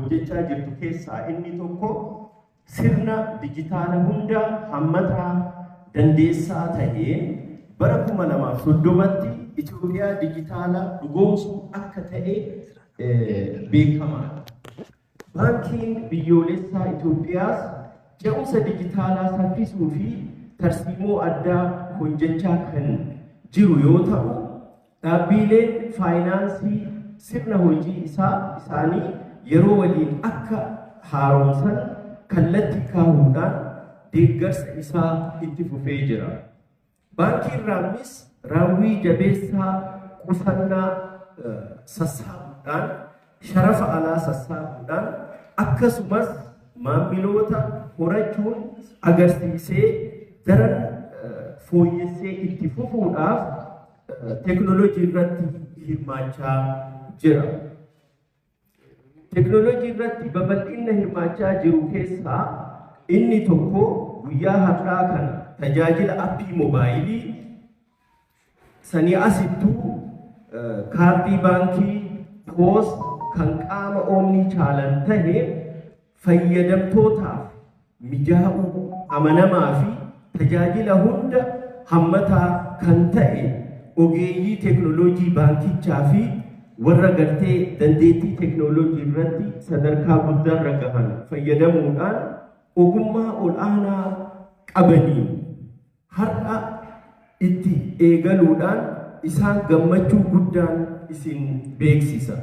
hojjechaa jirtu keessaa inni tokko sirna dijitaala hunda hammataa dandeessaa ta'een bara 2030tti Itoophiyaa dijitaala dhugoomsuu akka ta'e beekamaadha. Baankiin biyyoolessaa Itoophiyaas ce'umsa dijitaalaa saffisuu fi tarsiimoo addaa hojjechaa kan jiru yoo ta'u, dhaabbileen faayinaansii sirna hojii isaanii yeroo waliin akka haaromsan kallattii kaa'uudhaan deeggarsa isaa itti fufee jira. Baankiin Raammis raawwii jabeessaa qusannaa sassaabuudhaan sharafa alaa sassaabuudhaan akkasumas maamiloota horachuun agarsiisee daran fooyyessee itti fufuudhaaf teknoolojii irratti hirmaachaa jira. Teknoolojii irratti babal'ina hirmaachaa jiru keessaa inni tokko guyyaa har'aa kana tajaajila appii moobaayilii sanii asittuu kaardii baankii poos kan qaama oomnii chaalan ta'e fayyadamtootaaf mijaa'uu amanamaa fi tajaajila hunda hammataa kan ta'e ogeeyyii teknoolojii baankichaa fi warra gartee dandeettii teknoolojii irratti sadarkaa guddaarra gahan fayyadamuudhaan ogummaa ol'aanaa qabaniin har'a itti eegaluudhaan isaan gammachuu guddaan isin beeksisa.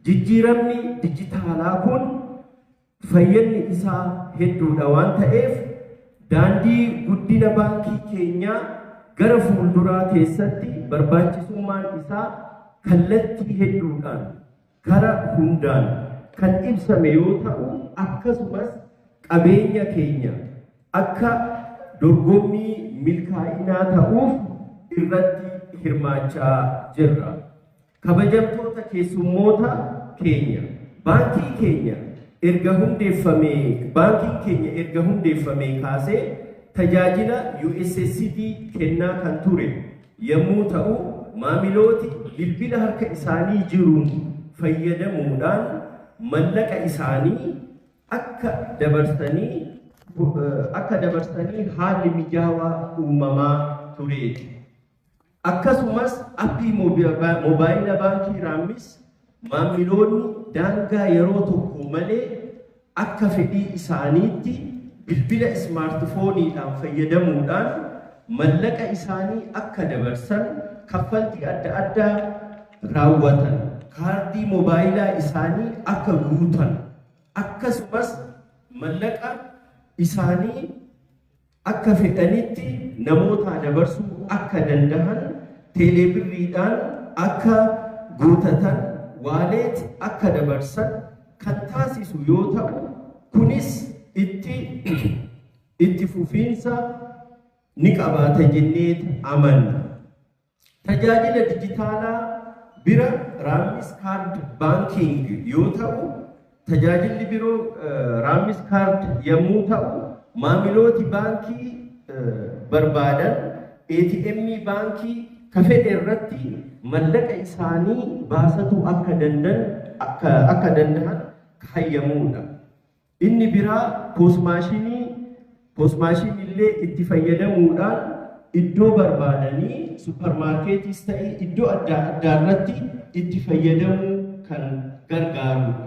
Jijjiiramni dijitaalaa kun fayyadni isaa hedduudha waan ta'eef daandii guddina baankii keenyaa gara fuulduraa keessatti barbaachisummaan isaa kallattii hedduudhaan gara hundaan kan ibsame yoo ta'u, akkasumas qabeenya keenya akka dorgommii milkaa'inaa ta'uuf irratti hirmaachaa jirra. Kabajamtoota keessummoota keenya, baankiin keenya erga hundeeffamee kaasee tajaajila USSD kennaa kan ture yommuu ta'u, maamilooti bilbila harka isaanii jiruun fayyadamuudhaan mallaqa isaanii akka dabarsanii haalli mijaawaa uumamaa tureeti. Akkasumas appii moobaayila baankii Raammis maamiloonni daangaa yeroo tokko malee akka fedhii isaaniitti bilbila ismaartifooniidhaan fayyadamuudhaan mallaqa isaanii akka dabarsan kaffaltii adda addaa raawwatan kaardii moobaayilaa isaanii akka guutan akkasumas mallaqa isaanii akka fedhanitti namoota dabarsuu akka danda'an teeleebirriidhaan akka guutatan waaleet akka dabarsan kan taasisu yoo ta'u, kunis itti fufiinsa ni qabaata jennee amanna. Tajaajila dijitaalaa bira Raammis kaard baankiing yoo ta'u, tajaajilli biroo Raammis kaard yommuu ta'u, maamilooti baankii barbaadan ATM baankii kafedhe irratti mallaqa isaanii baasatu akka danda'an hayyamuudha. Inni biraa poosmaashinii illee itti fayyadamuudhaan iddoo barbaadanii supermaarkeetiis ta'ee iddoo adda addaa irratti itti fayyadamuu kan gargaarudha.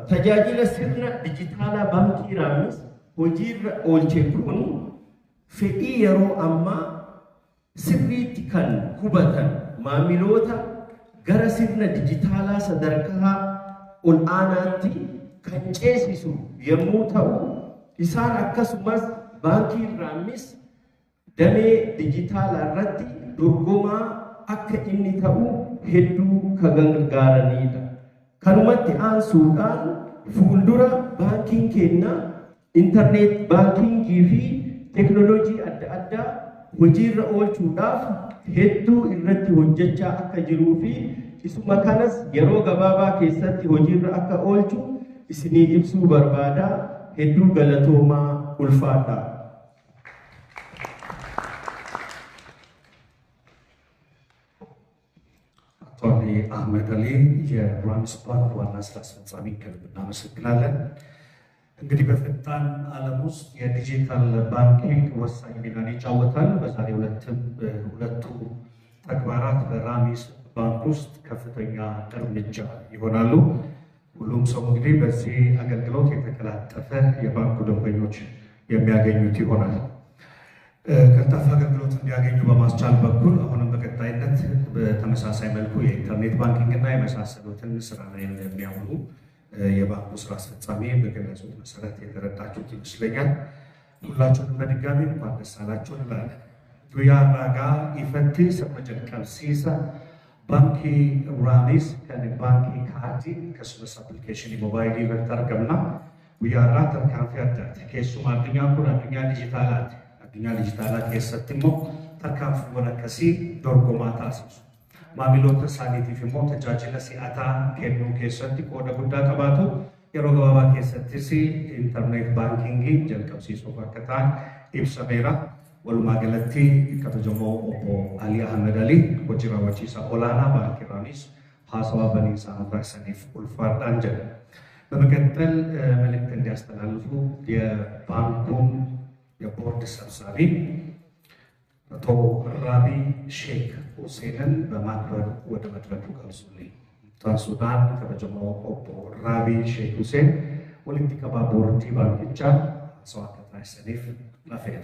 Tajaajila sirna dijitaalaa baankii Raammis hojiirra oolche kun fedhii yeroo ammaa sirriitti kan hubatan maamiloota gara sirna dijitaalaa sadarkaa ol'aanaatti kan ceesisu yommuu ta'u, isaan akkasumas baankiin Raammis damee dijitaalaa irratti dorgomaa akka inni ta'u hedduu kan gargaaranidha. Kanumatti aansuudhaan fuuldura baankiin keenya intarneet baankingii fi teknoolojii adda addaa hojiirra oolchuudhaaf hedduu irratti hojjechaa akka jiruu fi isuma kanas yeroo gabaabaa keessatti hojiirra akka oolchu isinii ibsuu barbaada. Hedduu galatoomaa ulfaadhaa. Tola. አሊ አህመድ አሊ የራሚስ ባንክ ዋና ስራ አስፈጻሚ ከልብ እናመሰግናለን። እንግዲህ በፈጣን ዓለም ውስጥ የዲጂታል ባንኪንግ ወሳኝ ሚናን ይጫወታል። በዛሬው ሁለቱ ተግባራት በራሚስ ባንክ ውስጥ ከፍተኛ እርምጃ ይሆናሉ። ሁሉም ሰው እንግዲህ በዚህ አገልግሎት የተቀላጠፈ የባንኩ ደንበኞች የሚያገኙት ይሆናል። ቀልጣፋ አገልግሎት እንዲያገኙ በማስቻል በኩል አሁንም በቀጣይነት በተመሳሳይ መልኩ የኢንተርኔት ባንኪንግ እና የመሳሰሉትን ስራ ላይ እንደሚያውሉ የባንኩ ስራ አስፈጻሚ በገለጹት መሰረት የተረዳችሁት ይመስለኛል። ሁላችሁንም በድጋሚ እንኳን ደስ አላችሁ እንላለን። ጉያ ራጋ ኢፈቲ ሰመጀን ቀብሲሳ ባንኪ ራሚስ ከን ባንኪ ካርዲ ከሱመስ አፕሊኬሽን ሞባይል ኢቨንተር ገምና ጉያ ራ ተርካንፊ አዳት ኬሱም አድኛ ኩን አድኛ ዲጂታላት addunyaa dijitaalaa keessatti immoo tarkaanfiiwwan akkasii dorgomaa taasisu. Maamiloota isaaniitiif immoo tajaajila si'ataa kennuu keessatti qooda guddaa qabaatu. Yeroo gabaabaa keessattis intarneet baankingii jalqabsiisuuf akka ta'an ibsameera. Walumaa galatti kabajamoo obbo Alii Ahmed Alii hojii raawwachiisaa olaanaa baankii Raamiis haasawaa baniinsaa taasisaniif ulfaadhaan jedha. በመቀጠል መልእክት እንዲያስተላልፉ የባንኩን የቦርድ ሰብሳቢ አቶ ራቢ ሼክ ሁሴንን በማክበር ወደ መድረኩ ጋብዙልኝ። ታንሱዳን ከበጀማው ኦቦ ራቢ ሼክ ሁሴን ወሊንቲ ከባ ቦርዲ ባንኪቻ ሰዋከታ ሰኒፍ ላፈጀ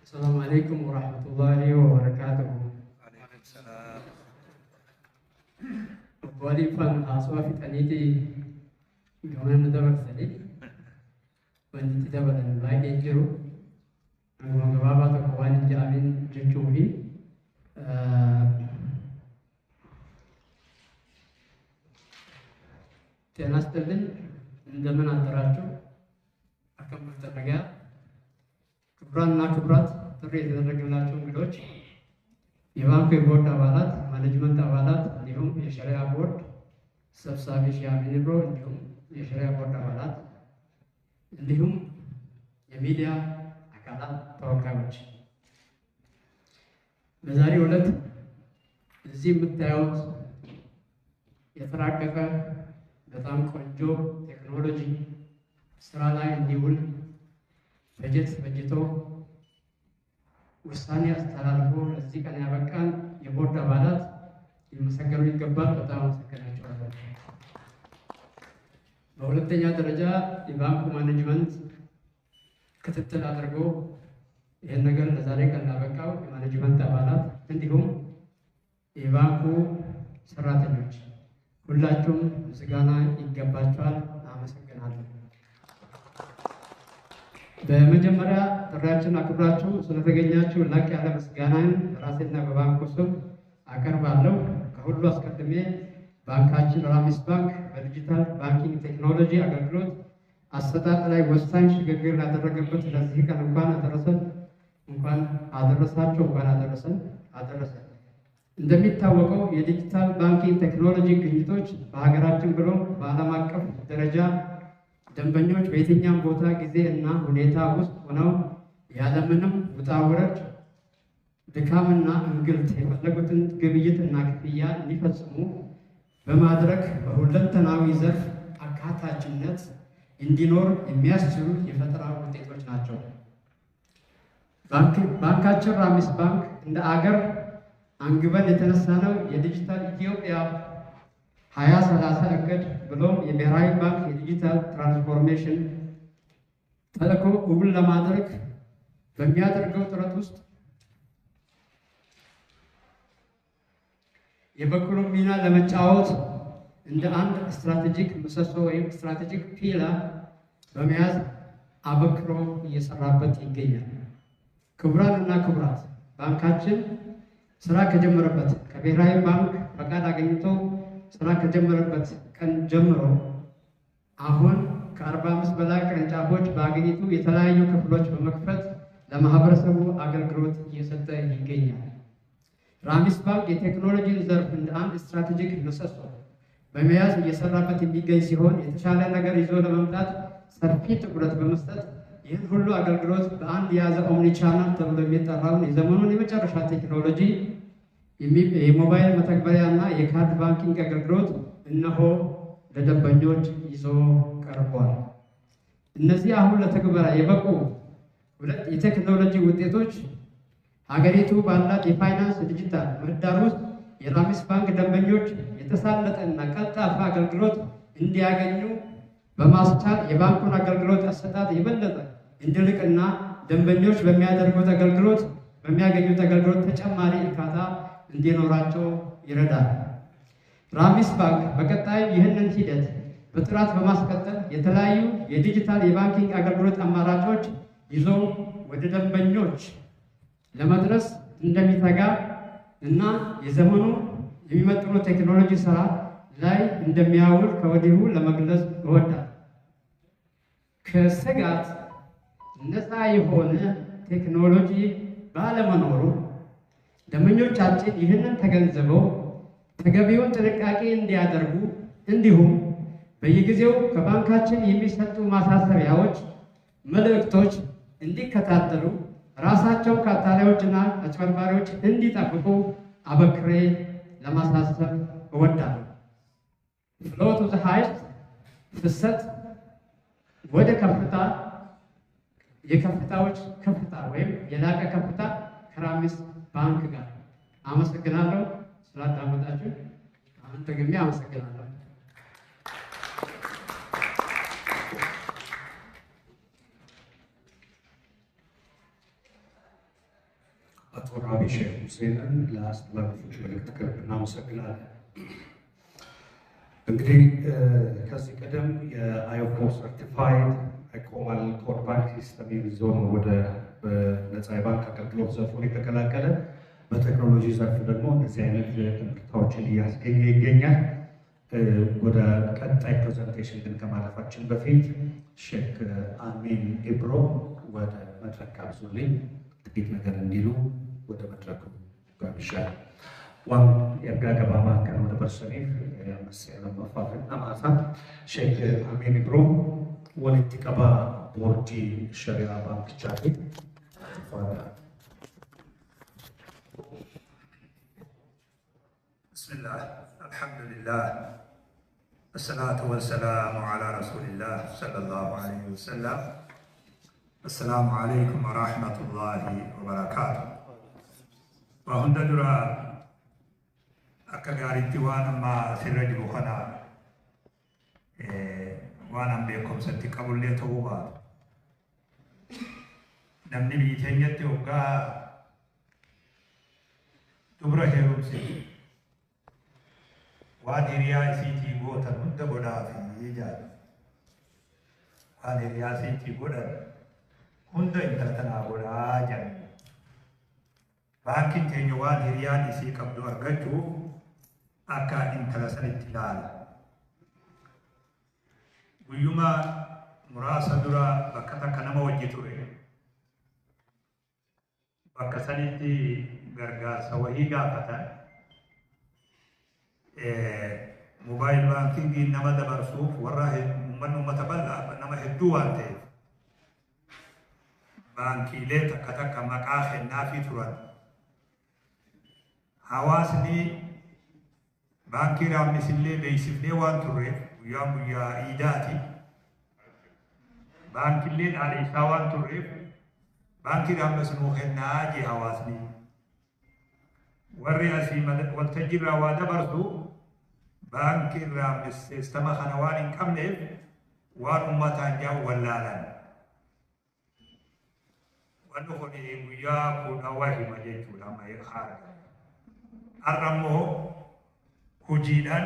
السلام عليكم ورحمة الله وبركاته. عليكم السلام. بولي فن أسوا في تنيتي كمان ندبر سلي. وانتي تدبر اللاي يجرو. أنا جوابات كوان جامين جنجوهي. تناستلن عندما نتراجع أكمل ترجع. ክቡራንና ክቡራት ጥሪ የተደረገላቸው እንግዶች፣ የባንኩ የቦርድ አባላት፣ ማኔጅመንት አባላት እንዲሁም የሸሪያ ቦርድ ሰብሳቢ ሼህ አሚን ብሮ እንዲሁም የሸሪያ ቦርድ አባላት እንዲሁም የሚዲያ አካላት ተወካዮች፣ በዛሬው ዕለት እዚህ የምታዩት የተራቀቀ በጣም ቆንጆ ቴክኖሎጂ ስራ ላይ እንዲውል በጀት በጅቶ ውሳኔ አስተላልፎ እዚህ ቀን ያበቃን የቦርድ አባላት ሊመሰገኑ ይገባል። በጣም አመሰግናቸዋለሁ። በሁለተኛ ደረጃ የባንኩ ማኔጅመንት ክትትል አድርጎ ይህን ነገር ለዛሬ ቀን ላበቃው የማኔጅመንት አባላት እንዲሁም የባንኩ ሰራተኞች ሁላችሁም ምስጋና ይገባቸዋል። አመሰግናለሁ። በመጀመሪያ ጥሪያችን አክብራችሁ ስለተገኛችሁ ላቅ ያለ ምስጋናን ራሴና በባንኩ ስም አቀርባለሁ። ከሁሉ አስቀድሜ ባንካችን ራሚስ ባንክ በዲጂታል ባንኪንግ ቴክኖሎጂ አገልግሎት አሰጣጥ ላይ ወሳኝ ሽግግር ያደረገበት ለዚህ ቀን እንኳን አደረሰን። እንደሚታወቀው የዲጂታል ባንኪንግ ቴክኖሎጂ ግኝቶች በሀገራችን ብሎም በዓለም አቀፍ ደረጃ ደንበኞች በየትኛውም ቦታ ጊዜ እና ሁኔታ ውስጥ ሆነው ያለምንም ውጣ ውረድ ድካምና እንግልት የፈለጉትን ግብይት እና ክፍያ እንዲፈጽሙ በማድረግ በሁለንተናዊ ዘርፍ አካታችነት እንዲኖር የሚያስችሉ የፈጠራ ውጤቶች ናቸው። ባንካችን ራሚስ ባንክ እንደ አገር አንግበን የተነሳነው የዲጂታል ኢትዮጵያ 2030 እቅድ ብሎም የብሔራዊ ባንክ የዲጂታል ትራንስፎርሜሽን ተልዕኮ እውን ለማድረግ በሚያደርገው ጥረት ውስጥ የበኩሉን ሚና ለመጫወት እንደ አንድ ስትራቴጂክ ምሰሶ ወይም ስትራቴጂክ ፒላር በመያዝ አበክሮ እየሰራበት ይገኛል። ክቡራንና ክቡራት፣ ባንካችን ስራ ከጀመረበት ከብሔራዊ ባንክ ፈቃድ አገኝቶ ስራ ከጀመረበት ቀን ጀምሮ አሁን ከ45 በላይ ቅርንጫፎች በአገሪቱ የተለያዩ ክፍሎች በመክፈት ለማህበረሰቡ አገልግሎት እየሰጠ ይገኛል። ራሚስ ባንክ የቴክኖሎጂን ዘርፍ እንደ አንድ ስትራቴጂክ ምሰሶ በመያዝ እየሰራበት የሚገኝ ሲሆን የተሻለ ነገር ይዞ ለመምጣት ሰፊ ትኩረት በመስጠት ይህን ሁሉ አገልግሎት በአንድ የያዘ ኦምኒ ቻናል ተብሎ የሚጠራውን የዘመኑን የመጨረሻ ቴክኖሎጂ የሞባይል መተግበሪያና የካርድ ባንኪንግ አገልግሎት እነሆ ለደንበኞች ይዞ ቀርቧል። እነዚህ አሁን ለተግበራ የበቁ ሁለት የቴክኖሎጂ ውጤቶች ሀገሪቱ ባላት የፋይናንስ ዲጂታል ምህዳር ውስጥ የራሚስ ባንክ ደንበኞች የተሳለጠና ቀልጣፋ አገልግሎት እንዲያገኙ በማስቻል የባንኩን አገልግሎት አሰጣጥ የበለጠ እንዲልቅና ደንበኞች በሚያገኙት አገልግሎት ተጨማሪ እርካታ እንዲኖራቸው ይረዳል። ራሚስ ባንክ በቀጣይ ይህንን ሂደት በጥራት በማስቀጠል የተለያዩ የዲጂታል የባንኪንግ አገልግሎት አማራጮች ይዞ ወደ ደንበኞች ለመድረስ እንደሚተጋ እና የዘመኑ የሚመጥኑ ቴክኖሎጂ ስራ ላይ እንደሚያውል ከወዲሁ ለመግለጽ እወዳለሁ። ከስጋት ነፃ የሆነ ቴክኖሎጂ ባለመኖሩ ደንበኞቻችን ይህንን ተገንዝበው ተገቢውን ጥንቃቄ እንዲያደርጉ እንዲሁም በየጊዜው ከባንካችን የሚሰጡ ማሳሰቢያዎች፣ መልእክቶች እንዲከታተሉ ራሳቸው ከአታላዮችና አጭበርባሪዎች እንዲጠብቁ አበክሬ ለማሳሰብ እወዳለሁ። ፍሎው ቱ ዘ ሃይስት ፍሰት ወደ ከፍታ የከፍታዎች ከፍታ ወይም የላቀ ከፍታ ከራሚስ ባንክ ጋር። አመሰግናለሁ ስላዳመጣችሁ። አሁን ደግሜ አመሰግናለሁ። አቶ ራቢ ሼክ ሁሴንን ለአስተላላፊዎች መልእክት ከልብ እናመሰግናለን። እንግዲህ ከዚህ ቀደም የአይኦኮ ሰርቲፋይድ አይኮማል ኮር ባንክ ሲስተም ይዞ ነው ወደ ነፃ የባንክ አገልግሎት ዘርፉን የተቀላቀለ። በቴክኖሎጂ ዘርፍ ደግሞ እንደዚህ አይነት ምርታዎችን እያስገኘ ይገኛል። ወደ ቀጣይ ፕሬዘንቴሽን ግን ከማለፋችን በፊት ሼክ አሚን ኢብሮ ወደ መድረክ ጋብዙልኝ ጥቂት ነገር እንዲሉ ወደ መድረኩ ጋብዣለሁ። ዋን የጋገባ ማዕከል ወደ በርሰኔፍ መሰለ መፋፍና ማሳ ሼክ አሚን ኢብሮ ወለቲ ቀባ ቦርዲ ሸሪዓ ባንክ ቻሪ ብስሚላህ አልሐምዱሊላህ الصلاة والسلام على رسول الله صلى الله عليه وسلم. السلام عليكم ورحمة الله وبركاته. وهند درا أكغاريتي وانا ما سرج بخنا وانا بكم ستي قبل لي توبا نمني بيتنيت وقا تبرا هيروم سي وادي رياسيتي بوتا هند بودا في يجاد وادي رياسيتي بودا هند انترتنا بودا جان بانكين تينيو وادي رياسي قبضو أرغجو أكا انترسل اتلال ويوما مراسة درا بكتا كنما وجيتو بكسانيتي غرغار سوهي غافتا موبايل بانكينج إنما دبرسوف وراه من متبلع إنما هدوان تي بانكي ليتا كتاكا مقاخ النافي تران حواسني بانكي رامي سلي بيسفني وان تريف ويام ويا إيداتي بانكي لين على إساوان تريف بانكي رامي سنوخي ناجي حواسني والرئاسي والتجرى ودبرسو بانكي رامس استمع خنوان كمنف وان أمتا جاو ولالا ونخني وياكو نواهي مجيتو لما يخارج أرمو هجيدان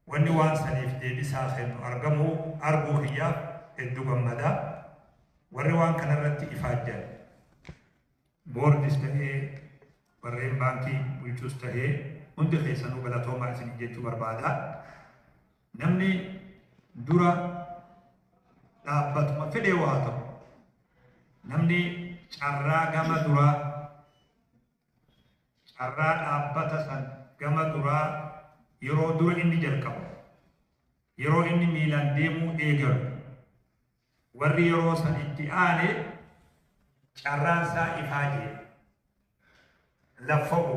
ونوان سنيف دي بساخن أرقمو أربو خياف الدوغم مدى والروان كان رتي إفاجر بوردس تهي برين بانكي ويتوس تهي hundi keessanuu galatoomaa isin jechuu barbaada. Namni dura dhaabbatuma fedhee waa ta'u namni carraa gama duraa carraan dhaabbata san gama duraa yeroo dura inni jalqabu yeroo inni miilaan deemuu eegalu warri yeroo san itti aane carraan isaa ifaajee laffa'u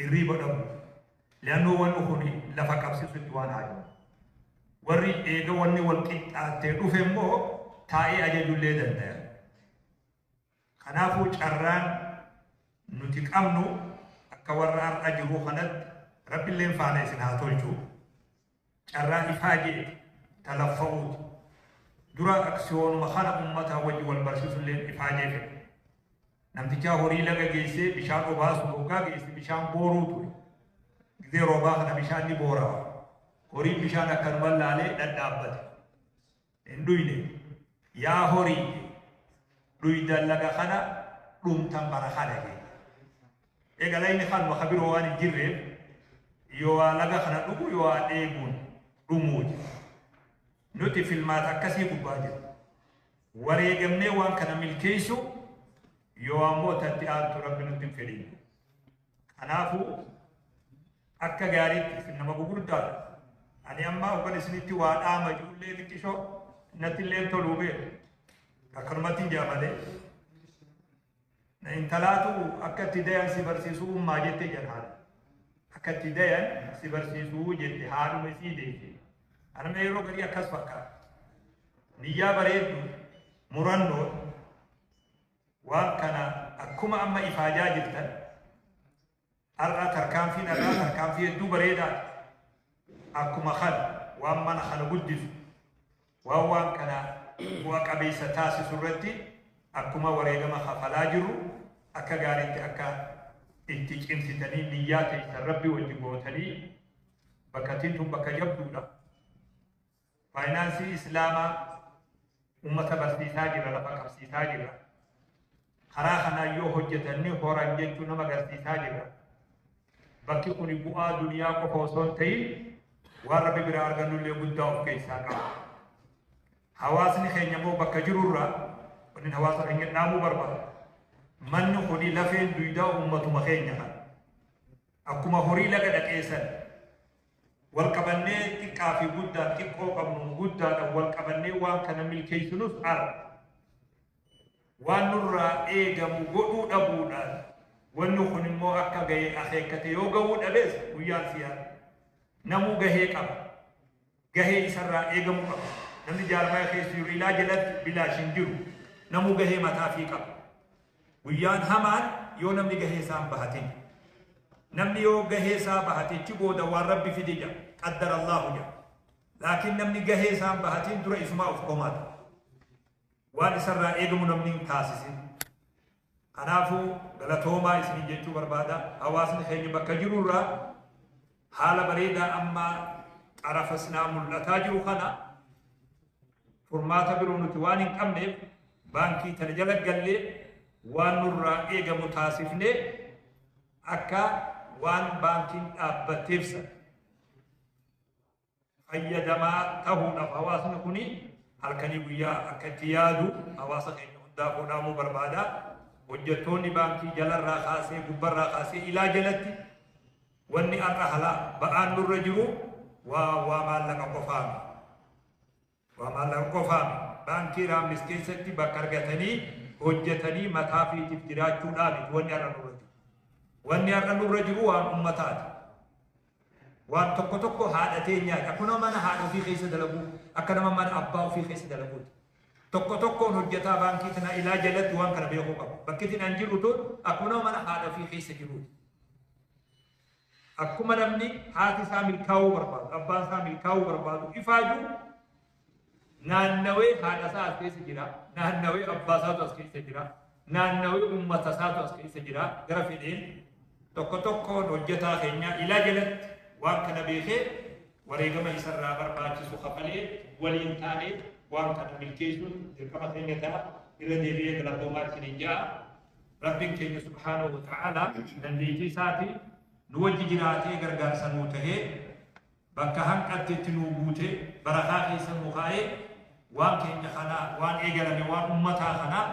irriiba dhabu leannoo wanni kun lafa qabsiisu itti waan haaju warri eega wanni wal qixxaattee dhufe immoo taa'ee ajajullee danda'a. Kanaafuu carraan nuti qabnu akka warra har'a jiru kanatti rabbiilleen faana isin haa tolchu. Carraan ifaajee talaffa'uuti. Dura aksiyoonuma kana uummataa wajji wal barsiisullee ifaajee fedhe. Namtichaa horii laga geessee bishaan obaasu hoggaa geesse bishaan booruu ture. Gizee roobaa kana bishaan ni boorawa. Horiin bishaan akkanuma laalee dhadhaabbate. Hin dhuyne. Yaa horii dhuydan laga kana dhumtan bara kana gee. Egaa inni kanuma kabiroo waan hin jirreef yoo laga kana dhugu yoo dheebuun dhumuuti. Nuti filmaata akkasii gubbaa jiru. Wareegamnee waan kana milkeessu yoo ammoo tatti aantu rabbi nutti hin fedhin. Kanaafuu akka gaariitti isin nama gugurdaadha. Ani amma hoggan isinitti waa dhaama ijoollee xiqqishoo natti illee toluu beeku. Akkanumatti jaamalee. Intalaatu akka itti dayan si barsiisuu ummaa jette jedhaan. Akka itti dayan si barsiisuu jette haadhuma isii deesse. Anama yeroo garii akkas fakkaata. Niyyaa bareeddu murannoo waan kana akkuma amma ifaajaa jirtan har'a tarkaanfiin irraa tarkaanfii hedduu bareedaa akkuma kana waan mana kana guddisu waan kana bu'a qabeessa taasisu irratti akkuma wareegama kafalaa jiru akka gaariitti akka itti cimsitanii niyyaa keessan rabbi wajji gootanii bakkatiin tun bakka jabduudha. Faayinaansii Islaamaa ummata barsiisaa jira lafa qabsiisaa jira. Karaa kanaan yoo hojjetanni horan jechuu nama agarsiisaa jira. Bakki kun bu'aa duniyaa qofa osoo hin ta'in waan rabbi biraa argannullee guddaa of keessaa qaba. Hawaasni keenya immoo bakka jirurraa wanni hawaasa keenya dhaamuu barbaada. Manni kuni lafeen duydaa ummatuma keenya kana. Akkuma horii laga dhaqeessan wal qabannee xiqqaa fi guddaa xiqqoo qabnu guddaadhaan wal qabannee waan kana milkeessinus ara. Waan nurraa eegamu godhuu dhabuudhaan wanni kun immoo akka gahee akeekkate yoo gahuu dhabees guyyaan siyaasa. Namuu gahee qaba. Gahee isarraa eegamu qaba. Namni jaarmaa keessa jiru ilaa jalatti bilaashin jiru. Namuu gahee mataa fi qaba. Guyyaan hamaan yoo namni gahee isaan bahatin. Namni yoo gahee isaa bahatichi booda waan rabbi fide jira. Qaddara Allahu jira. Laakiin namni gahee isaan bahatin dura isumaa of komaata. Waan isarraa eegamu namni hin taasisin. Kanaafuu galatoomaa isin jechuu barbaada. Hawaasni keenya bakka jirurraa haala bareedaa amma xarafa sinaa mul'ataa jiru kana furmaata biroo nuti waan hin qabneef baankii tana jala gallee waan nurraa eegamu taasifnee akka waan baankiin dhaabbateef fayyadamaa ta'uudhaaf hawaasni kuni halkanii guyyaa akka itti yaadu hawaasa keenya hundaa godhaamuu barbaada. Hojjettoonni baankii jalarraa kaasee gubbarraa kaasee ilaa jalatti wanni akka halaa ba'aan nurra jiru waa maallaqa qofaami. Waa maallaqa qofaami. Baankii raamnis keessatti bakka argatanii hojjetanii mataa fiitiif jiraachuudhaan wanni har'a nurra jiru. Wanni har'a nurra jiru waan ummataati. Waan tokko tokko haadhatee nyaata. Akkuma mana haadha ofii keessa dalagu akka nama mana abbaa ofii keessa dalaguuti. Tokko tokkoon hojjetaa baankii tana ilaa jalatti waan kana beekuu qabu. Bakki itti an jiru tun akkuma mana haadha ofii keessa jiruuti. Akkuma namni haati isaa milkaa'uu barbaadu, abbaan isaa milkaa'uu barbaadu ifaajuu naannawee haadha isaa as keessa jira, naannawee abbaa isaatu as keessa jira, naannawee uummata isaatu as keessa jira. Gara fedheen tokko tokkoon hojjetaa keenya ilaa jalatti waan kana beekee wareegama isarraa barbaachisu kafalee waliin taanee waan kana milkeessuun dirqama keenya ta'a. Irra deebi'ee galatoomaa isiniin ja'a. Rabbiin keenya subhaanahu wa ta'aalaa dandeettii isaatii nu wajji jiraatee gargaarsa nuu tahee bakka hanqatteetti nuu guutee barakaa keessa nuu kaa'ee waan keenya kanaa waan eegalame waan ummataa kanaa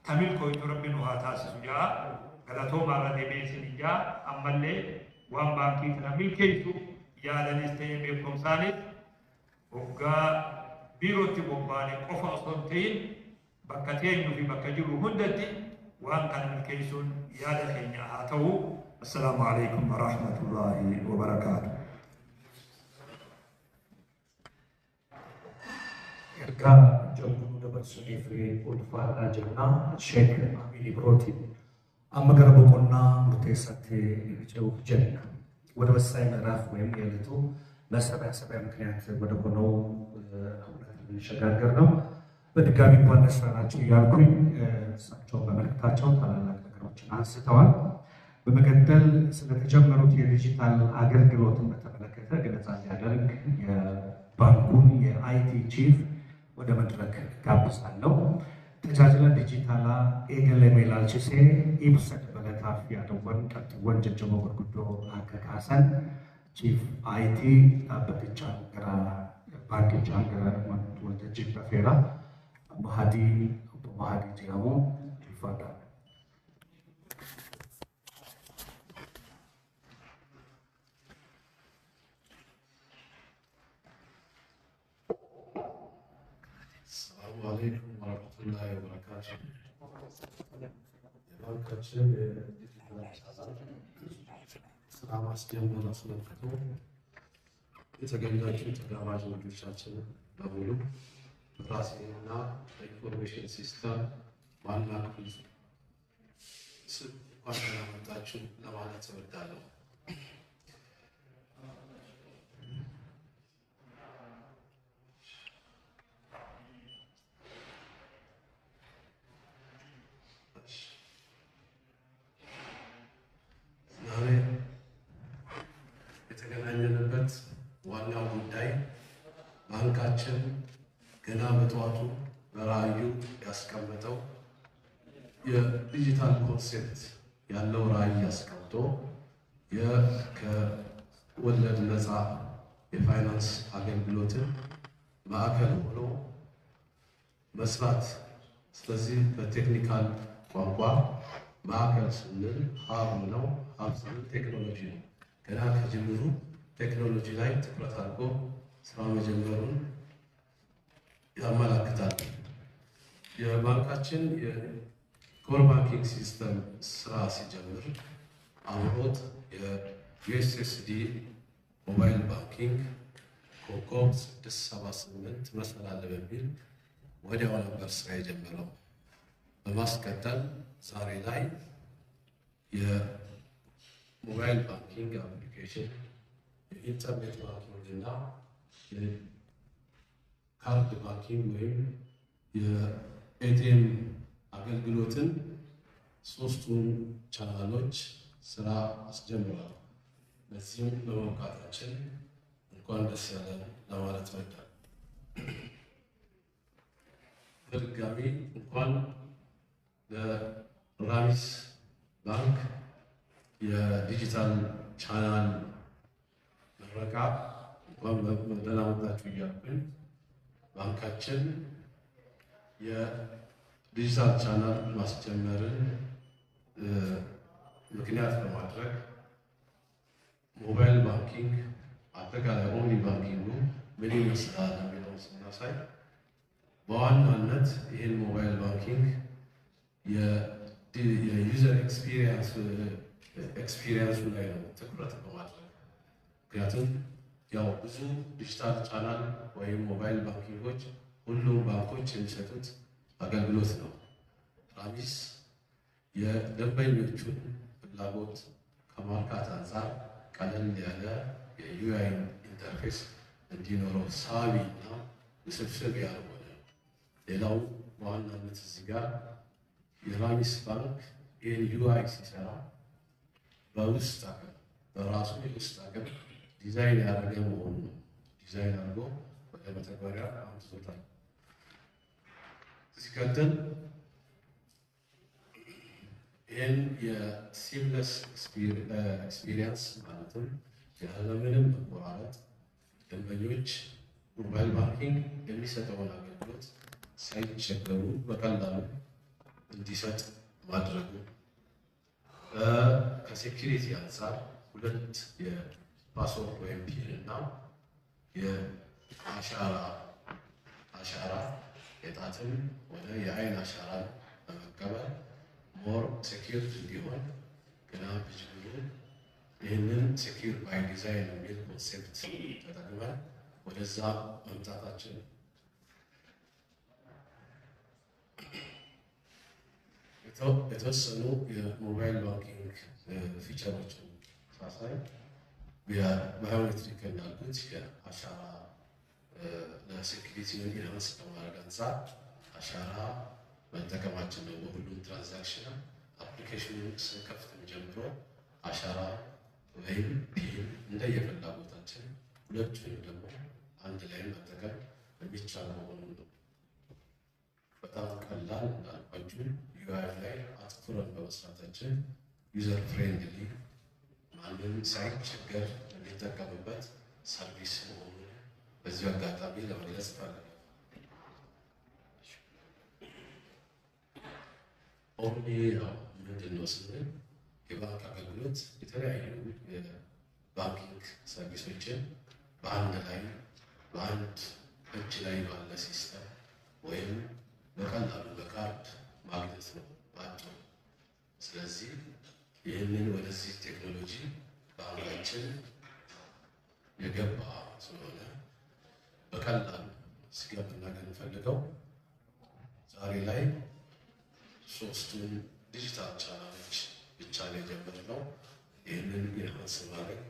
kamil koytu rabbi nu haa taasisu ja'a. galatoomaa irra deebi'ee ijaa ammallee waan baankii kana milkeessu yaadanis ta'ee beekumsaanis hoggaa biirootti bobbaane qofa osoo hin ta'in bakka teenyuu fi bakka jiru hundatti waan kana milkeessuun yaada keenya haa ta'u. Assalaamu alaikum wa rahmatullahi wa barakaatuh. Ergaa jombuu dabarsanii fi ulfaadhaa jennaa Sheek Aamiin Ibrootiin amma gara boqonnaa murteessaatti ce'uuf jenna. ወደ ወሳኝ ምዕራፍ ወይም የዕለቱ መሰባሰቢያ ምክንያት ወደ ሆነው ልንሸጋገር ነው። በድጋሚ እንኳን ደስ አላችሁ እያልኩኝ እሳቸው በመልእክታቸው ታላላቅ ነገሮችን አንስተዋል። በመቀጠል ስለተጀመሩት የዲጂታል አገልግሎትን በተመለከተ ገለጻ እንዲያደርግ የባንኩን የአይቲ ቺፍ ወደ መድረክ ጋብዛለሁ። ተጃጅለን ዲጂታላ ኤገለሜ ላልችሴ ኢብሰት በለታፍ ያደወን ቀጥወን ጀጀሞ ጉርጉዶ አከካሰን ቺፍ አይቲ አበትቻን ገራ ባንክቻን ገራ ወልተጅብ በፌራ ባህዲ ዲያሞ ይፋዳል። السلام عليكم ورحمة الله وبركاته. የባንካችን ስራ ማስጀመር አስመልክቶ የተገኛችሁ ተጋባዥ እንግዶቻችን በሙሉ በራሴና በኢንፎርሜሽን ሲስተም ዋና ክፍል ስም እንኳን ደህና መጣችሁ ለማለት እወዳለሁ። የተገናኘንበት ዋናው ጉዳይ ባንካችን ገና በጠዋቱ በራዕዩ ያስቀመጠው የዲጂታል ኮንሴፕት ያለው ራዕይ አስቀምጦ ከወለድ ነፃ የፋይናንስ አገልግሎትን ማዕከል ሆኖ መስራት። ስለዚህ በቴክኒካል ቋንቋ ማዕከል ስንል ሀብ ነው። ሀብ ስንል ቴክኖሎጂ ነው። ገና ከጅምሩ ቴክኖሎጂ ላይ ትኩረት አድርጎ ስራ መጀመሩን ያመላክታል። የባንካችን የኮር ባንኪንግ ሲስተም ስራ ሲጀምር አብሮት የዩኤስኤስዲ ሞባይል ባንኪንግ ኮከብ 678 መሰላል በሚል ወዲያው ነበር ስራ የጀመረው። በማስከተል ዛሬ ላይ የሞባይል ባንኪንግ አፕሊኬሽን፣ የኢንተርኔት ባንኪንግ እና የካርድ ባንኪንግ ወይም የኤቲኤም አገልግሎትን ሶስቱን ቻናሎች ስራ አስጀምሯል። ለዚህም በመብቃታችን እንኳን ደስ ያለን ለማለት እወዳለሁ። በድጋሚ እንኳን ለራሚስ ባንክ የዲጂታል ቻናል ምረቃ እንኳን ደህና መጣችሁ እያልኩኝ ባንካችን የዲጂታል ቻናል ማስጀመርን ምክንያት በማድረግ ሞባይል ባንኪንግ አጠቃላይ ኦንሊ ባንኪንግ ምን ይመስላል የሚለውን ስናሳይ በዋናነት ይህን ሞባይል ባንኪንግ የዩዘር ኤክስፒሪየንሱ ላይ ነው ትኩረት በማድረግ ምክንያቱም ያው ብዙ ዲጂታል ቻናል ወይም ሞባይል ባንኪንጎች ሁሉም ባንኮች የሚሰጡት አገልግሎት ነው። ራሚስ የደንበኞቹን ፍላጎት ከማርካት አንጻር ቀለል ያለ የዩአይ ኢንተርፌስ እንዲኖረው ሳቢ እና ውስብስብ ያልሆነ። ሌላው በዋናነት እዚህ ጋር የራሚስ ባንክ ይህን ዩአይ ሲሰራ በውስጥ አገር በራሱ የውስጥ አገር ዲዛይን ያደረገ መሆኑ ነው። ዲዛይን አድርጎ ወደ መተግበሪያ አምጥቶታል። ሲቀጥል ይህን የሲምለስ ኤክስፒሪየንስ ማለትም ያለምንም መቆራረጥ ደንበኞች ሞባይል ባንኪንግ የሚሰጠውን አገልግሎት ሳይቸገሩ በቀላሉ እንዲሰጥ ማድረጉ። ከሴኪሪቲ አንጻር ሁለት የፓስወርድ ወይም ፒን እና የአሻራ የጣትን ሆነ የአይን አሻራን በመቀበል ሞር ሴኪር እንዲሆን ግና ብጅምሩ ይህንን ሴኪር ባይ ዲዛይን የሚል ኮንሴፕት ተጠቅመን ወደዛ መምጣታችን የተወሰኑ የሞባይል ባንኪንግ ፊቸሮችን ሳሳይ የባዮሜትሪክ እንዳልኩት የአሻራ ለሴኪሪቲ ኢንሃንስ ከማድረግ አንጻር አሻራ መጠቀማችን ነው። በሁሉም ትራንዛክሽን አፕሊኬሽኑን ስንከፍትም ጀምሮ አሻራ ወይም ፒን እንደየፍላጎታችን ሁለቱንም ደግሞ አንድ ላይ መጠቀም የሚቻል መሆኑን ነው። በጣም ቀላል እንዳልኳችሁ ዩአይ ላይ አትኩረን በመስራታችን ዩዘር ፍሬንድሊ ማንም ሳይቸገር የሚጠቀምበት ሰርቪስ መሆኑን በዚሁ አጋጣሚ ለመግለጽ እፈልጋለሁ። ኦምኒ ምንድን ነው ስንል የባንክ አገልግሎት የተለያዩ የባንኪንግ ሰርቪሶችን በአንድ ላይ በአንድ እጅ ላይ ባለ ሲስተም ወይም በቀላሉ በካርድ ማግኘት ነው ባጭሩ። ስለዚህ ይህንን ወደዚህ ቴክኖሎጂ ባንካችን የገባ ስለሆነ በቀላሉ ሲገባ መናገር እንፈልገው ዛሬ ላይ ሶስቱን ዲጂታል ቻናሎች ብቻ ላይ የጀመርነው ይህንን ኢንሃንስ ማድረግ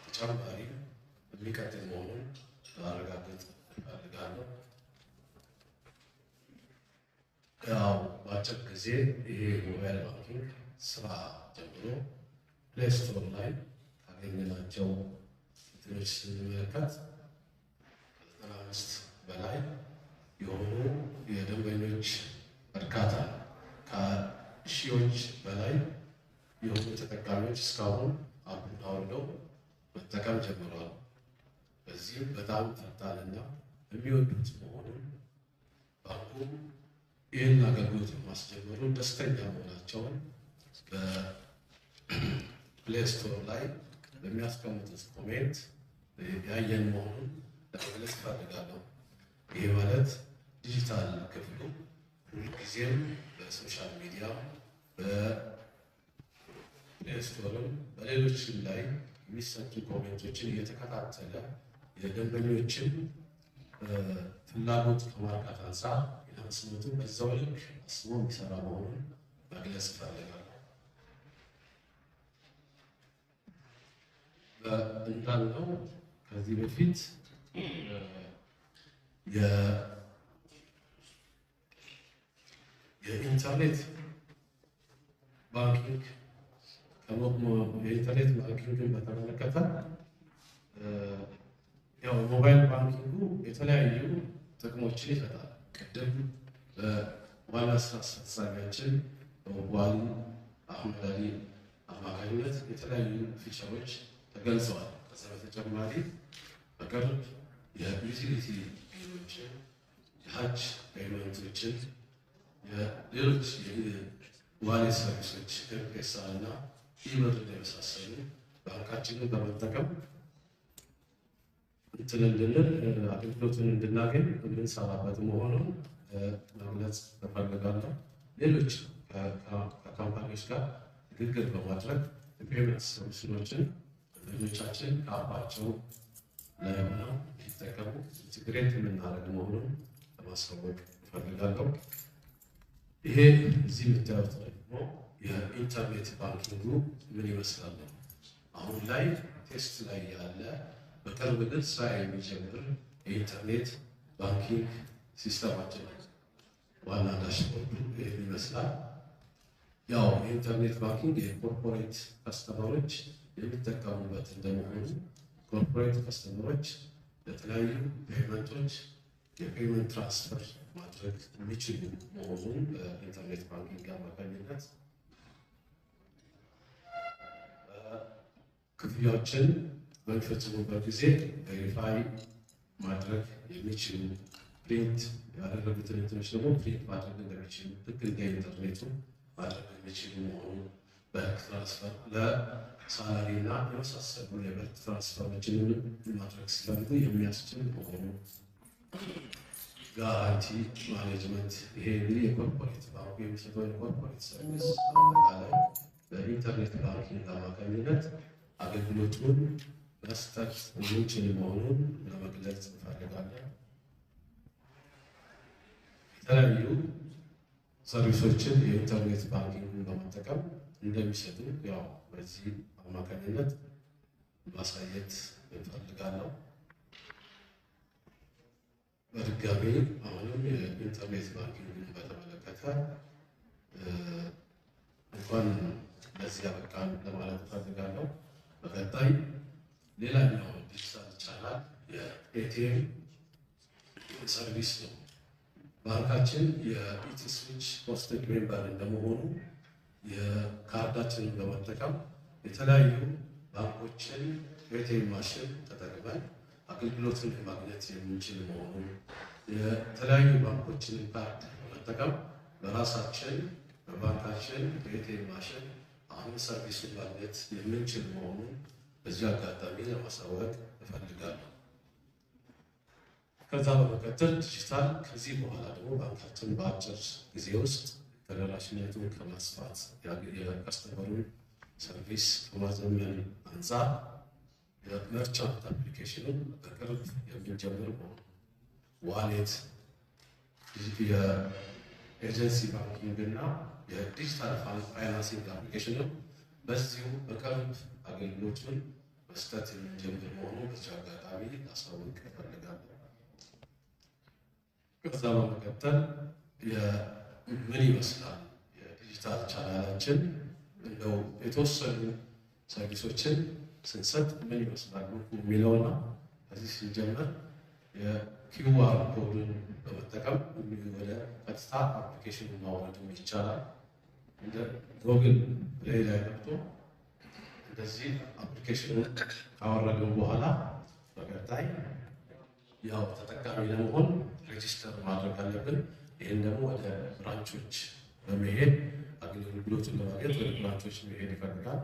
ተጨማሪ የሚቀጥል መሆኑን ማረጋገጥ እፈልጋለሁ። ያው በአጭር ጊዜ ይሄ ሞባይል ባንኪንግ ስራ ጀምሮ ፕሌይ ስቶር ላይ ካገኘናቸው እንትኖች ስንመለከት ከ95 በላይ የሆኑ የደንበኞች እርካታ ከሺዎች በላይ የሆኑ ተጠቃሚዎች እስካሁን አፑን አውርደው መጠቀም ጀምረዋል። በዚህም በጣም ፈጣንና የሚወዱት መሆኑን ባንኩም ይህን አገልግሎት ማስጀመሩ ደስተኛ መሆናቸውን በፕሌይ ስቶር ላይ በሚያስቀምጡት ኮሜንት ያየን መሆኑን ለመግለጽ እፈልጋለሁ። ይህ ማለት ዲጂታል ክፍሉ ሁልጊዜም በሶሻል ሚዲያ በፕሌይ ስቶርም በሌሎችም ላይ የሚሰጡ ኮሜንቶችን እየተከታተለ የደንበኞችን ፍላጎት ከማርካት አንጻር ኢንሃንስመንቱ በዛው ልክ አስቦ የሚሰራ መሆኑን መግለጽ እፈልጋለሁ። እንዳልነው ከዚህ በፊት የኢንተርኔት ባንኪንግ የኢንተርኔት ባንኪንግን በተመለከተ ያው ሞባይል ባንኪንጉ የተለያዩ ጥቅሞችን ይሰጣል። ቅድም በዋና ስራ አስፈጻሚያችን በዋሊ አህመድ አሊ አማካኝነት የተለያዩ ፊቸሮች ተገልጸዋል። ከዛ በተጨማሪ በቅርብ የዩቲሊቲ ቢሎችን፣ የሀጅ ፔይመንቶችን፣ የሌሎች ዋሌት ሰርቪሶች ኤምፔሳ እና ኢብርን የመሳሰሉ ባንካችንን በመጠቀም እንትን እንድንል አገልግሎቱን እንድናገኝ የምንሰራበት መሆኑን መግለጽ እፈልጋለሁ። ሌሎች ከካምፓኒዎች ጋር ንግግር በማድረግ የፔመንት ሶሉሽኖችን ደንበኞቻችን ከአፓቸው ላይ ሆነው እንዲጠቀሙ ኢንቲግሬት የምናደርግ መሆኑን ለማሳወቅ እፈልጋለሁ። ይሄ እዚህ የምታዩት ደግሞ የኢንተርኔት ባንኪንጉ ምን ይመስላል ነው። አሁን ላይ ቴስት ላይ ያለ በቅርብ ግን ስራ የሚጀምር የኢንተርኔት ባንኪንግ ሲስተማችን ዋና ዳሽቦርዱ ይህን ይመስላል። ያው የኢንተርኔት ባንኪንግ የኮርፖሬት ከስተመሮች የሚጠቀሙበት እንደመሆኑ ኮርፖሬት ከስተመሮች ለተለያዩ ፔይመንቶች የፔይመንት ትራንስፈር ማድረግ የሚችሉ መሆኑን በኢንተርኔት ባንኪንግ አማካኝነት ክፍያዎችን በሚፈጽሙበት ጊዜ ቬሪፋይ ማድረግ የሚችሉ ፕሪንት ያደረጉትን እንትኖች ደግሞ ፕሪንት ማድረግ እንደሚችሉ ልክ እንደ ኢንተርኔቱ ማድረግ የሚችሉ መሆኑን በህግ ትራንስፈር ለሳላሪ እና የመሳሰሉ የብር ትራንስፈሮችን ማድረግ ሲፈልጉ የሚያስችል መሆኑ ጋራንቲ ማኔጅመንት ይሄ እንግዲህ የኮርፖሬት ባንኩ የሚሰጠው የኮርፖሬት ሰርቪስ አጠቃላይ በኢንተርኔት ባንኪንግ አማካኝነት አገልግሎቱን መስጠት የሚችል መሆኑን ለመግለጽ እንፈልጋለን። የተለያዩ ሰርቪሶችን የኢንተርኔት ባንኪንግን በመጠቀም እንደሚሰጡ ያው በዚህ አማካኝነት ማሳየት እንፈልጋለሁ። በድጋሚ አሁንም የኢንተርኔት ባንኪንግን በተመለከተ እንኳን ለዚህ ያበቃን ለማለት እፈልጋለሁ። በቀጣይ ሌላኛው ዲጂታል ቻናል የኤቲኤም ሰርቪስ ነው። ባንካችን የኢቲስዊች ፖስትድ ሜምበር እንደመሆኑ የካርዳችንን በመጠቀም የተለያዩ ባንኮችን ኤቲኤም ማሽን ተጠቅመን አገልግሎትን ማግኘት የምንችል መሆኑን የተለያዩ ባንኮችን ካርድ በመጠቀም በራሳችን በባንካችን ኤቲኤም ማሽን አሁን ሰርቪሱን ማግኘት የምንችል መሆኑን በዚህ አጋጣሚ ለማሳወቅ እፈልጋለሁ። ከዛ በመቀጠል ዲጂታል ከዚህ በኋላ ደግሞ ባንካችን በአጭር ጊዜ ውስጥ ተደራሽነቱን ከማስፋት የከስተመሩን ሰርቪስ ከማዘመን አንጻር የመርቻንት አፕሊኬሽንን በቅርብ የምንጀምር መሆኑ ዋሌት የኤጀንሲ ባንኪንግ እና የዲጂታል ፋይናንሲንግ አፕሊኬሽንን በዚሁ በቅርብ አገልግሎቱን መስጠት የምንጀምር መሆኑ በዚህ አጋጣሚ ላሳውቅ እፈልጋለሁ። ከዛ በመቀጠል ምን ይመስላል የዲጂታል ቻናላችን እንደው የተወሰኑ ሰርቪሶችን ስንሰጥ ምን ይመስላሉ የሚለውና ከዚህ ስንጀምር የኪውአር ኮድን በመጠቀም ወደ ቀጥታ አፕሊኬሽን ማውረድም ይቻላል። እንደ ጎግል ፕሌይ ላይ ገብቶ እንደዚህ አፕሊኬሽኑን ካወረድን በኋላ በቀጣይ ያው ተጠቃሚ ለመሆን ሬጂስተር ማድረግ አለብን። ይህን ደግሞ ወደ ብራንቾች በመሄድ አገልግሎቱን ለማግኘት ወደ ብራንቾች መሄድ ይፈልጋል።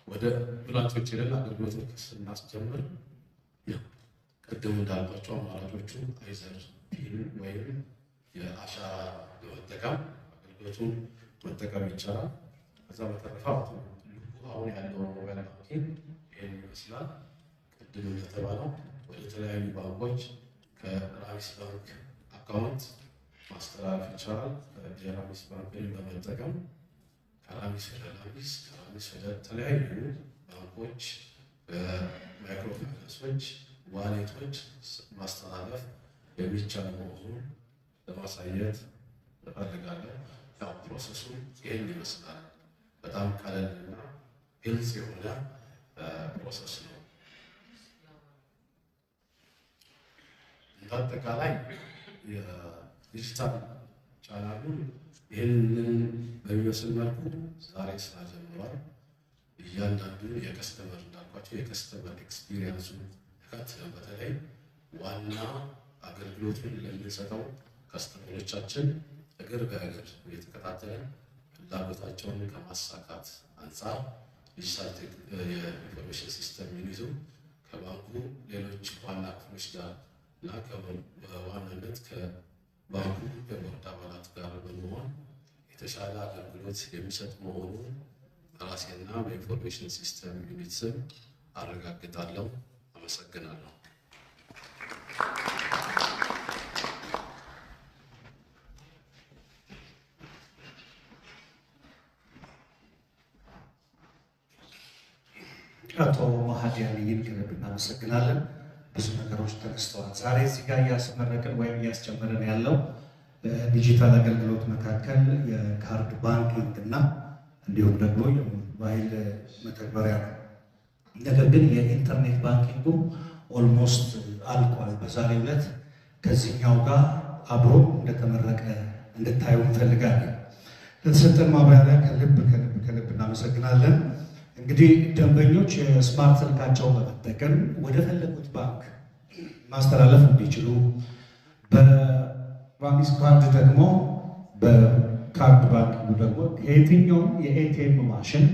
ወደ ብራንቾች ሄደን አገልግሎቱን ስናስጀምር ቅድም እንዳልኳቸው አማራጮቹ አይዘር ፒን ወይም የአሻራ በመጠቀም አገልግሎቱን መጠቀም ይቻላል። ከዛ በተረፈ አሁን ያለውን ሞባይል ባንኪንግ ይህን ይመስላል። ቅድም እንደተባለው ወደ ተለያዩ ባንኮች ከራሚስ ባንክ አካውንት ማስተላለፍ ይቻላል። የራሚስ ባንክን በመጠቀም ከራሚስ ወደ ራሚስ፣ ከራሚስ ወደ ተለያዩ ባንኮች በማይክሮ ፋይናንሶች ዋሌቶች ማስተላለፍ የሚቻል መሆኑን ለማሳየት እፈልጋለሁ። ያው ፕሮሰሱ ይህን ይመስላል። በጣም ቀለልና ግልጽ የሆነ ፕሮሰስ ነው። በአጠቃላይ የዲጂታል ቻናሉን ይህንን በሚመስል መልኩ ዛሬ ስራ ጀምሯል። እያንዳንዱ የከስተመር እንዳልኳቸው የከስተመር ኤክስፒሪየንሱን ተከትለን በተለይ ዋና አገልግሎቱን ለምንሰጠው ከስተመሮቻችን እግር በእግር እየተከታተለን ፍላጎታቸውን ከማሳካት አንጻር ዲጂታል የኢንፎርሜሽን ሲስተም ይዞ ከባንኩ ሌሎች ዋና ክፍሎች ጋር እና በዋናነት ከባንኩ የቦርድ አባላት ጋር በመሆን የተሻለ አገልግሎት የሚሰጥ መሆኑን በራሴና በኢንፎርሜሽን ሲስተም ዩኒት ስም አረጋግጣለሁ። አመሰግናለሁ። አቶ መሀዲ አልይን ከልብ እናመሰግናለን። ብዙ ነገሮች ተነስተዋል። ዛሬ እዚህ ጋር እያስመረቅን ወይም እያስጨመረን ያለው ዲጂታል አገልግሎት መካከል የካርድ ባንኪንግ እና እንዲሁም ደግሞ የሞባይል መተግበሪያ ነው። ነገር ግን የኢንተርኔት ባንኪንጉ ኦልሞስት አልቋል። በዛሬው ዕለት ከዚህኛው ጋር አብሮ እንደተመረቀ እንድታዩ እንፈልጋለን። ለተሰጠን ማብራሪያ ከልብ እናመሰግናለን። እንግዲህ ደንበኞች የስማርት ስልካቸውን በመጠቀም ወደ ፈለጉት ባንክ ማስተላለፍ እንዲችሉ በራሚስ ካርድ ደግሞ ካርድ ባንኪንግ ደግሞ ከየትኛውም የኤቲኤም ማሽን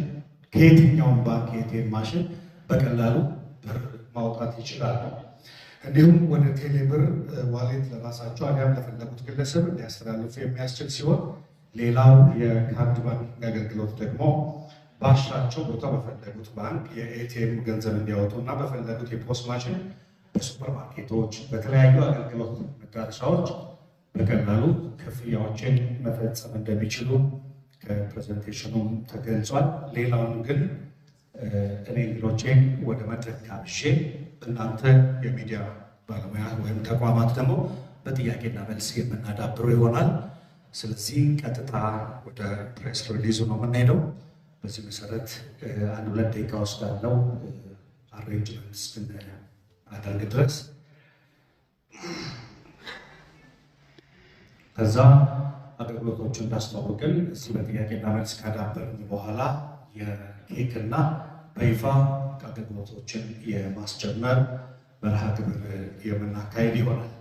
ከየትኛውም ባንክ የኤቲኤም ማሽን በቀላሉ ብር ማውጣት ይችላሉ። እንዲሁም ወደ ቴሌብር ዋሌት ለራሳቸው አሊያም ለፈለጉት ግለሰብ እንዲያስተላልፉ የሚያስችል ሲሆን ሌላው የካርድ ባንኪንግ አገልግሎት ደግሞ ባሻቸው ቦታ በፈለጉት ባንክ የኤቲኤም ገንዘብ እንዲያወጡ እና በፈለጉት የፖስት ማሽን በሱፐር ማርኬቶች በተለያዩ አገልግሎት መዳረሻዎች በቀላሉ ክፍያዎችን መፈጸም እንደሚችሉ ከፕሬዘንቴሽኑም ተገልጿል። ሌላውን ግን እኔ እንግዶቼን ወደ መድረክ ጋብዤ እናንተ የሚዲያ ባለሙያ ወይም ተቋማት ደግሞ በጥያቄና መልስ የምናዳብረው ይሆናል። ስለዚህ ቀጥታ ወደ ፕሬስ ሪሊዙ ነው የምንሄደው። በዚህ መሰረት 1-2 ደቂቃ ወስዳለው አሬንጅመንት እስክናደርግ ድረስ ከዛ አገልግሎቶቹ እንዳስተዋወቅን እዚህ በጥያቄና መልስ ካዳበርን በኋላ የኬክና በይፋ አገልግሎቶችን የማስጀመር መርሃ ግብር የምናካሄድ ይሆናል።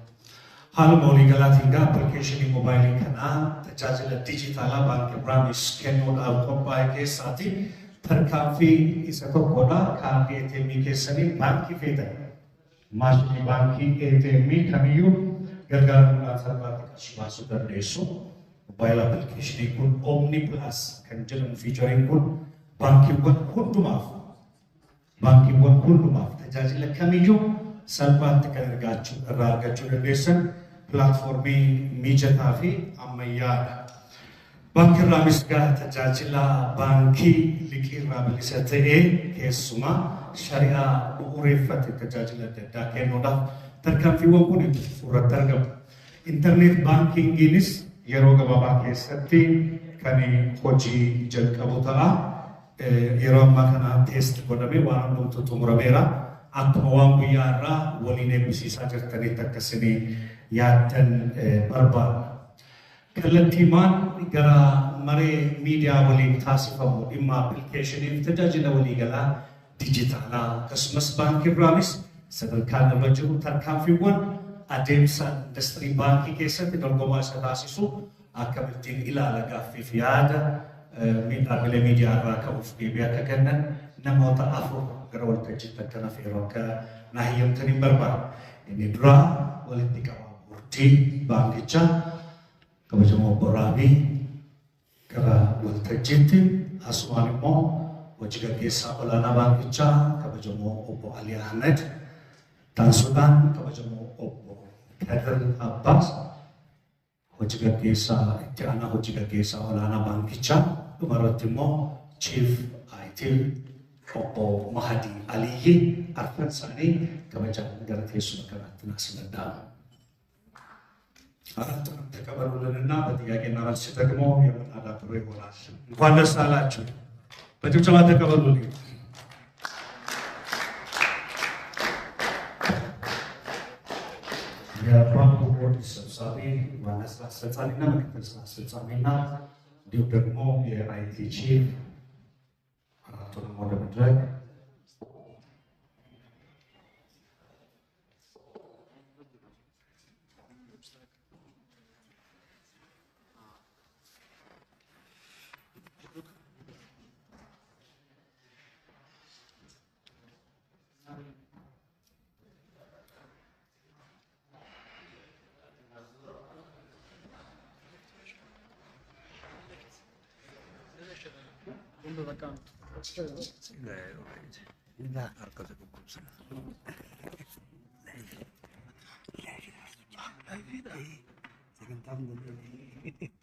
Haaluma waliigalaatiin appilikeeshinii moobaayilii kanaa tajaajila dijitaalaa baankii Biraanis kennuudhaaf qophaa'e keessaati tarkaanfii isa tokkodha. Kaardii ATM keessanii baankii feetan maashinii baankii ATM kamiyyuu gargaaramuudhaan salphaatti qarshii baasuu dandeessu. Moobaayil appilikeeshinii kun Omni Plus kan jedhamu fiichariin kun baankiiwwan hundumaaf tajaajila kamiyyuu salphaatti kan irraa argachuu dandeessan pilaatfoormii mijataa fi ammayyaadha. Baankii Biraanis tajaajila baankii liqii irraa bilisa ta'ee keessumaa shari'aa bu'uureeffate tajaajila adda addaa kennuudhaaf tarkaanfiiwwan kun irratti argamu. Intarneet baankiingiinis yeroo gabaabaa keessatti kan hojii jalqabu ta'a. Yeroo ammaa kana teest godhamee waan hundumtuu xumurameera. Akkuma waan guyyaa irraa waliin eebbisiisaa jirtanitti akkasii yaaddan barbaada. Kallattiimaan gara maree miidiyaa waliin taasifamu dhimma appilikeeshiniif tajaajila waliigalaa dijitaalaa akkasumas baankii Biraanis sadarkaan irra jiru tarkaanfiiwwan adeemsa industirii baankii keessatti dorgomaa isa taasisu akkamittiin ilaala gaaffiif yaada dhaabbilee miidiyaa irraa ka'uuf deebii akka kennan namoota 4 gara waltajjiitti akkana yeroo akka naa hiyyamtaniin barbaada. Inni duraa walitti qabaa murtii baankichaa kabajamoo obbo Raabii gara waltajjiitti asumaan immoo hojii gaggeessaa olaanaa baankichaa kabajamoo obbo Alii Ahmed taasisuudhaan kabajamoo obbo Kadir Abbaas hojii gaggeessaa itti aanaa hojii gaggeessaa olaanaa baankichaa dhumarratti immoo chief IT obbo Mahadi Aliyyi arfan isaanii kabajaan gara teessuma kanaatti naasuu danda'ama. አራቱንም ተቀበሉልንና በጥያቄና መልስ ደግሞ የምናዳብረው ይሆናል። እንኳን ደስ አላችሁ። በጭብጨባ ተቀበሉልኝ። የባንኩ ቦርድ ሰብሳቢ ዋና ስራ አስፈጻሚና ምክትል ስራ አስፈጻሚና እንዲሁም ደግሞ የአይቲ ቺፍ አራቱንም ወደ መድረክ Seconda